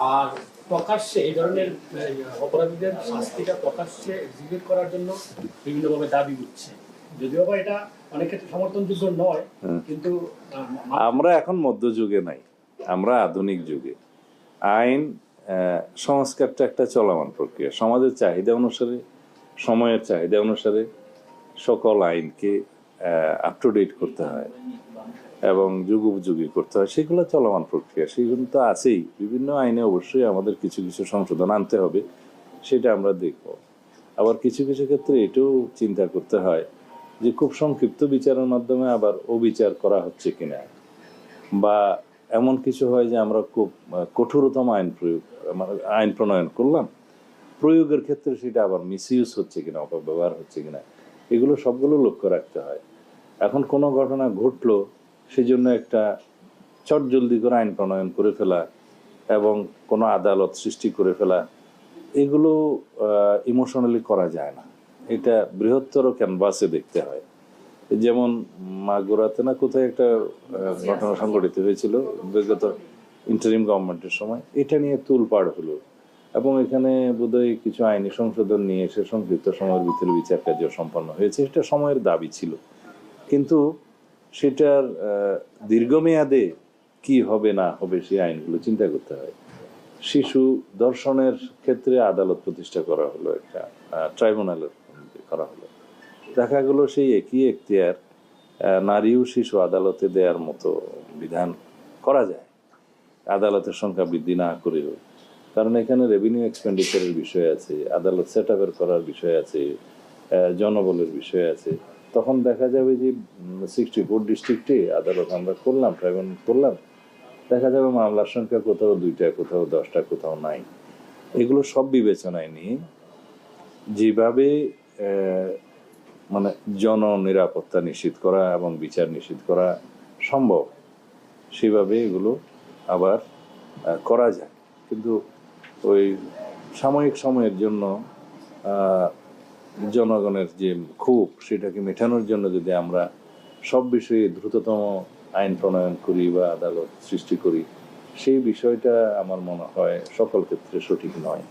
আর প্রকাশ্যে এই ধরনের অপরাধীদের শাস্তিটা প্রকাশ্যে এক্সিকিউট করার জন্য বিভিন্নভাবে দাবি উঠছে, যদিও বা এটা অনেক ক্ষেত্রে সমর্থনযোগ্য নয়, কিন্তু আমরা এখন মধ্যযুগে নাই, আমরা আধুনিক যুগে। আইন সংস্কারটা একটা চলমান প্রক্রিয়া। সমাজের চাহিদা অনুসারে, সময়ের চাহিদা অনুসারে সকল আইনকে আপ টু ডেট করতে হয় এবং যুগোপযোগী করতে হয়, সেগুলো চলমান প্রক্রিয়া, সেগুলো তো আছেই। বিভিন্ন আইনে অবশ্যই আমাদের কিছু কিছু সংশোধন আনতে হবে, সেটা আমরা দেখব। আবার কিছু কিছু ক্ষেত্রে এটাও চিন্তা করতে হয় যে খুব সংক্ষিপ্ত বিচারের মাধ্যমে আবার অবিচার করা হচ্ছে কিনা, বা এমন কিছু হয় যে আমরা খুব কঠোরতম আইন প্রণয়ন করলাম, প্রয়োগের ক্ষেত্রে সেটা আবার মিসইউজ হচ্ছে কিনা, অপব্যবহার হচ্ছে কিনা, এগুলো সবগুলো লক্ষ্য রাখতে হয়। এখন কোনো ঘটনা ঘটলো, সেজন্য একটা চটজলদি করে আইন প্রণয়ন করে ফেলা এবং কোনো আদালত সৃষ্টি করে ফেলা, এগুলো ইমোশনালি করা যায় না। এটা বৃহত্তর ক্যানভাসে দেখতে হয়। যেমন মাগুরাতে না কোথায় একটা ঘটনা সংঘটিত হয়েছিল বিগত ইন্টারিম গভর্নমেন্টের সময়, এটা নিয়ে তোলপাড় হলো এবং এখানে বোধহয় কিছু আইনি সংশোধন নিয়ে এসে সংক্ষিপ্ত সময়ের ভিতরে বিচার কার্য সম্পন্ন হয়েছে। এটা সময়ের দাবি ছিল, কিন্তু সেটার দীর্ঘমেয়াদে কি হবে না হবে সেই আইনগুলো চিন্তা করতে হয়। শিশু ধর্ষণের ক্ষেত্রে আদালত প্রতিষ্ঠা করা হলো, একটা ট্রাইব্যুনালের করা হলো। দেখা গেল সেই একই এখতিয়ার নারী ও শিশু আদালতে দেওয়ার মতো বিধান করা যায়, আদালতের সংখ্যা বৃদ্ধি না করেও। কারণ এখানে রেভিনিউ এক্সপেন্ডিচারের বিষয় আছে, আদালত সেট আপের করার বিষয় আছে, জনবলের বিষয় আছে। তখন দেখা যাবে যে 64 ডিস্ট্রিক্টে আদালত আমরা করলাম, ট্রাইব্যুনাল করলাম, দেখা যাবে মামলার সংখ্যা কোথাও 2টা, কোথাও 10টা, কোথাও নাই। এগুলো সব বিবেচনায় নিয়ে যেভাবে মানে জননিরাপত্তা নিশ্চিত করা এবং বিচার নিশ্চিত করা সম্ভব, সেভাবে এগুলো আবার করা যায়। কিন্তু ওই সাময়িক সময়ের জন্য জনগণের যে ক্ষোভ, সেটাকে মেটানোর জন্য যদি আমরা সব বিষয়ে দ্রুততম আইন প্রণয়ন করি বা আদালত সৃষ্টি করি, সেই বিষয়টা আমার মনে হয় সকল ক্ষেত্রে সঠিক নয়।